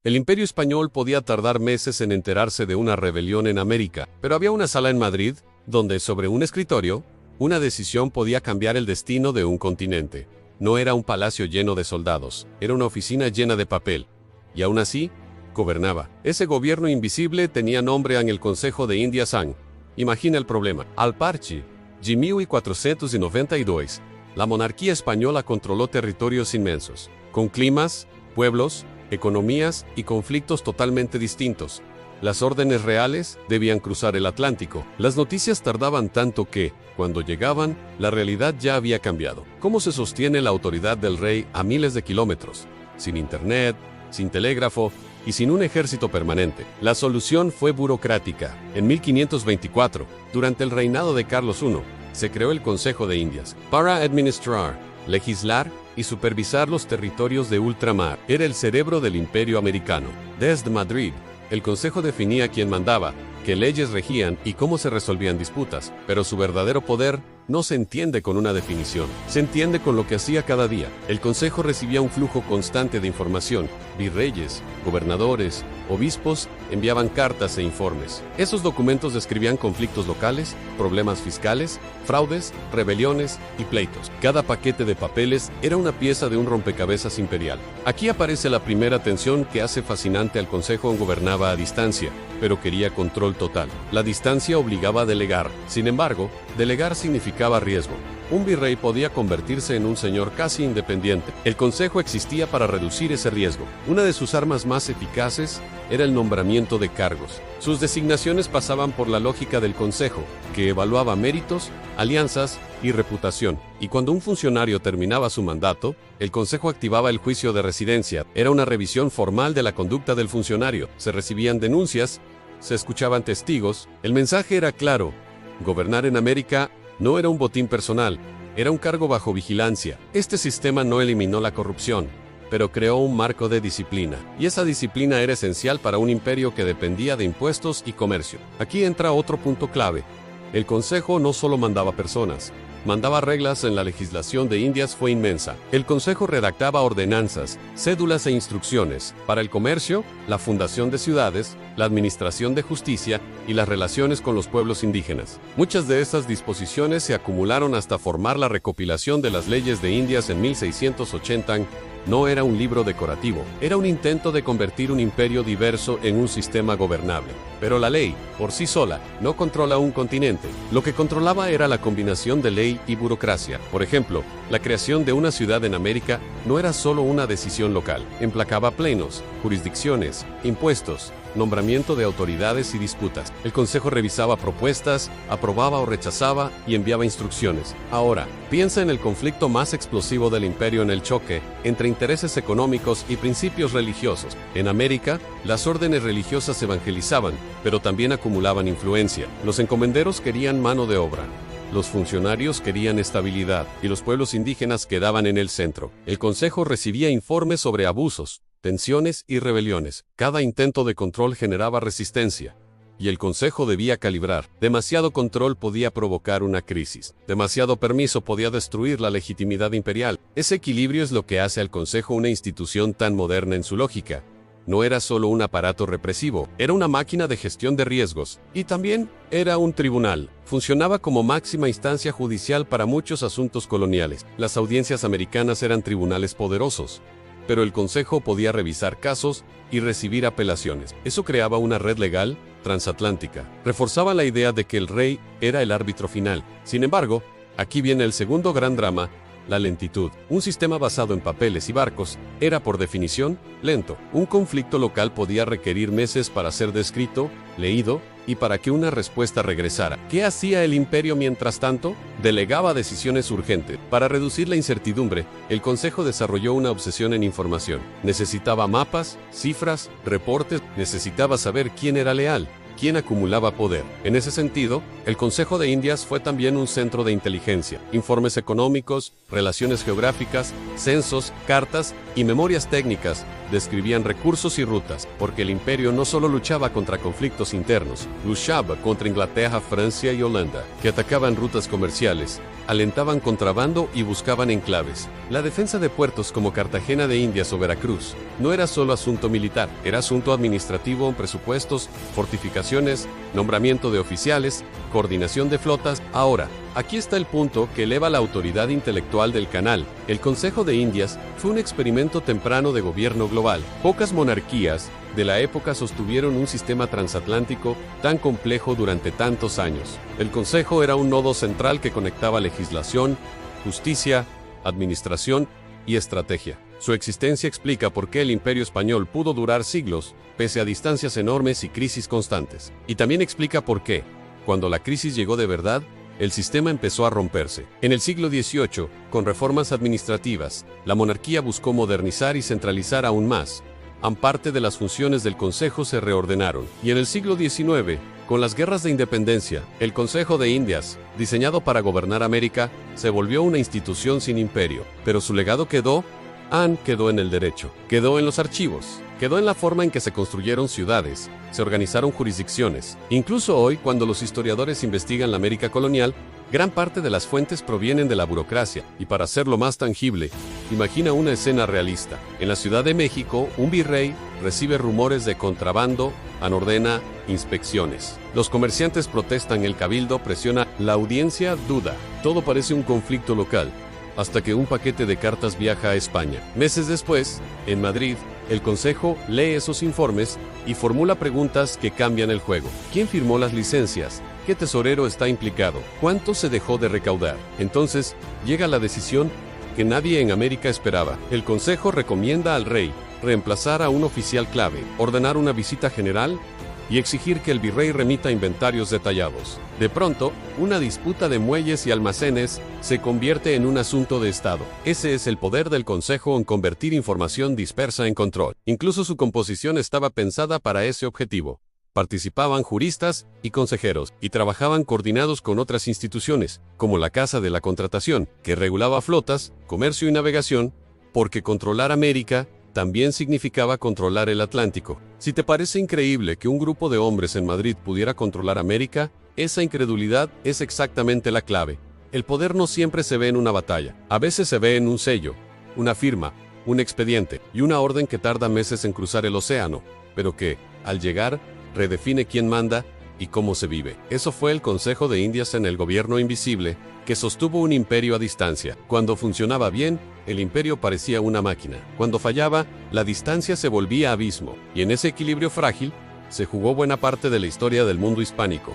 El Imperio Español podía tardar meses en enterarse de una rebelión en América, pero había una sala en Madrid, donde sobre un escritorio, una decisión podía cambiar el destino de un continente. No era un palacio lleno de soldados, era una oficina llena de papel. Y aún así, gobernaba. Ese gobierno invisible tenía nombre en el Consejo de Indias Sang. Imagina el problema. Al partir de 1492, la monarquía española controló territorios inmensos, con climas, pueblos, economías y conflictos totalmente distintos. Las órdenes reales debían cruzar el Atlántico. Las noticias tardaban tanto que, cuando llegaban, la realidad ya había cambiado. ¿Cómo se sostiene la autoridad del rey a miles de kilómetros? Sin internet, sin telégrafo y sin un ejército permanente. La solución fue burocrática. En 1524, durante el reinado de Carlos I, se creó el Consejo de Indias para administrar, legislar y supervisar los territorios de ultramar. Era el cerebro del imperio americano. Desde Madrid, el Consejo definía quién mandaba, qué leyes regían y cómo se resolvían disputas, pero su verdadero poder no se entiende con una definición, se entiende con lo que hacía cada día. El Consejo recibía un flujo constante de información. Virreyes, gobernadores, obispos enviaban cartas e informes. Esos documentos describían conflictos locales, problemas fiscales, fraudes, rebeliones y pleitos. Cada paquete de papeles era una pieza de un rompecabezas imperial. Aquí aparece la primera tensión que hace fascinante al Consejo. Gobernaba a distancia, pero quería control total. La distancia obligaba a delegar. Sin embargo, delegar significaba riesgo. Un virrey podía convertirse en un señor casi independiente. El Consejo existía para reducir ese riesgo. Una de sus armas más eficaces era el nombramiento de cargos. Sus designaciones pasaban por la lógica del Consejo, que evaluaba méritos, alianzas y reputación. Y cuando un funcionario terminaba su mandato, el Consejo activaba el juicio de residencia. Era una revisión formal de la conducta del funcionario. Se recibían denuncias, se escuchaban testigos. El mensaje era claro: gobernar en América no era un botín personal, era un cargo bajo vigilancia. Este sistema no eliminó la corrupción, pero creó un marco de disciplina. Y esa disciplina era esencial para un imperio que dependía de impuestos y comercio. Aquí entra otro punto clave. El Consejo no solo mandaba personas, mandaba reglas. En la legislación de Indias fue inmensa. El Consejo redactaba ordenanzas, cédulas e instrucciones para el comercio, la fundación de ciudades, la administración de justicia y las relaciones con los pueblos indígenas. Muchas de estas disposiciones se acumularon hasta formar la recopilación de las leyes de Indias en 1680. No era un libro decorativo, era un intento de convertir un imperio diverso en un sistema gobernable. Pero la ley, por sí sola, no controla un continente. Lo que controlaba era la combinación de ley y burocracia. Por ejemplo, la creación de una ciudad en América no era solo una decisión local. Emplacaba plenos, jurisdicciones, impuestos, nombramiento de autoridades y disputas. El Consejo revisaba propuestas, aprobaba o rechazaba y enviaba instrucciones. Ahora, piensa en el conflicto más explosivo del imperio, en el choque entre intereses económicos y principios religiosos. En América, las órdenes religiosas evangelizaban, pero también acumulaban influencia. Los encomenderos querían mano de obra. Los funcionarios querían estabilidad y los pueblos indígenas quedaban en el centro. El Consejo recibía informes sobre abusos, tensiones y rebeliones. Cada intento de control generaba resistencia, y el Consejo debía calibrar. Demasiado control podía provocar una crisis. Demasiado permiso podía destruir la legitimidad imperial. Ese equilibrio es lo que hace al Consejo una institución tan moderna en su lógica. No era solo un aparato represivo, era una máquina de gestión de riesgos. Y también era un tribunal. Funcionaba como máxima instancia judicial para muchos asuntos coloniales. Las audiencias americanas eran tribunales poderosos, pero el Consejo podía revisar casos y recibir apelaciones. Eso creaba una red legal transatlántica. Reforzaba la idea de que el rey era el árbitro final. Sin embargo, aquí viene el segundo gran drama: la lentitud. Un sistema basado en papeles y barcos era, por definición, lento. Un conflicto local podía requerir meses para ser descrito, leído y para que una respuesta regresara. ¿Qué hacía el imperio mientras tanto? Delegaba decisiones urgentes. Para reducir la incertidumbre, el Consejo desarrolló una obsesión en información. Necesitaba mapas, cifras, reportes, necesitaba saber quién era leal, quién acumulaba poder. En ese sentido, el Consejo de Indias fue también un centro de inteligencia. Informes económicos, relaciones geográficas, censos, cartas y memorias técnicas describían recursos y rutas, porque el imperio no solo luchaba contra conflictos internos, luchaba contra Inglaterra, Francia y Holanda, que atacaban rutas comerciales, alentaban contrabando y buscaban enclaves. La defensa de puertos como Cartagena de Indias o Veracruz no era solo asunto militar, era asunto administrativo, presupuestos, fortificaciones, nombramiento de oficiales, coordinación de flotas. Ahora, aquí está el punto que eleva la autoridad intelectual del canal. El Consejo de Indias fue un experimento temprano de gobierno global. Pocas monarquías de la época sostuvieron un sistema transatlántico tan complejo durante tantos años. El Consejo era un nodo central que conectaba legislación, justicia, administración y estrategia. Su existencia explica por qué el Imperio Español pudo durar siglos, pese a distancias enormes y crisis constantes. Y también explica por qué, cuando la crisis llegó de verdad, el sistema empezó a romperse. En el siglo XVIII, con reformas administrativas, la monarquía buscó modernizar y centralizar aún más. Parte de las funciones del Consejo se reordenaron. Y en el siglo XIX, con las guerras de independencia, el Consejo de Indias, diseñado para gobernar América, se volvió una institución sin imperio. Pero su legado quedó en el derecho, quedó en los archivos, quedó en la forma en que se construyeron ciudades, se organizaron jurisdicciones. Incluso hoy, cuando los historiadores investigan la América colonial, gran parte de las fuentes provienen de la burocracia. Y para hacerlo más tangible, imagina una escena realista. En la Ciudad de México, un virrey recibe rumores de contrabando, ordena inspecciones. Los comerciantes protestan, el cabildo presiona, la audiencia duda. Todo parece un conflicto local, hasta que un paquete de cartas viaja a España. Meses después, en Madrid, el Consejo lee esos informes y formula preguntas que cambian el juego. ¿Quién firmó las licencias? ¿Qué tesorero está implicado? ¿Cuánto se dejó de recaudar? Entonces, llega la decisión que nadie en América esperaba. El Consejo recomienda al rey reemplazar a un oficial clave, ordenar una visita general y exigir que el virrey remita inventarios detallados. De pronto, una disputa de muelles y almacenes se convierte en un asunto de Estado. Ese es el poder del Consejo en convertir información dispersa en control. Incluso su composición estaba pensada para ese objetivo. Participaban juristas y consejeros, y trabajaban coordinados con otras instituciones, como la Casa de la Contratación, que regulaba flotas, comercio y navegación, porque controlar América también significaba controlar el Atlántico. Si te parece increíble que un grupo de hombres en Madrid pudiera controlar América, esa incredulidad es exactamente la clave. El poder no siempre se ve en una batalla. A veces se ve en un sello, una firma, un expediente y una orden que tarda meses en cruzar el océano, pero que, al llegar, redefine quién manda y cómo se vive. Eso fue el Consejo de Indias en el gobierno invisible, que sostuvo un imperio a distancia. Cuando funcionaba bien, el imperio parecía una máquina. Cuando fallaba, la distancia se volvía abismo. Y en ese equilibrio frágil, se jugó buena parte de la historia del mundo hispánico.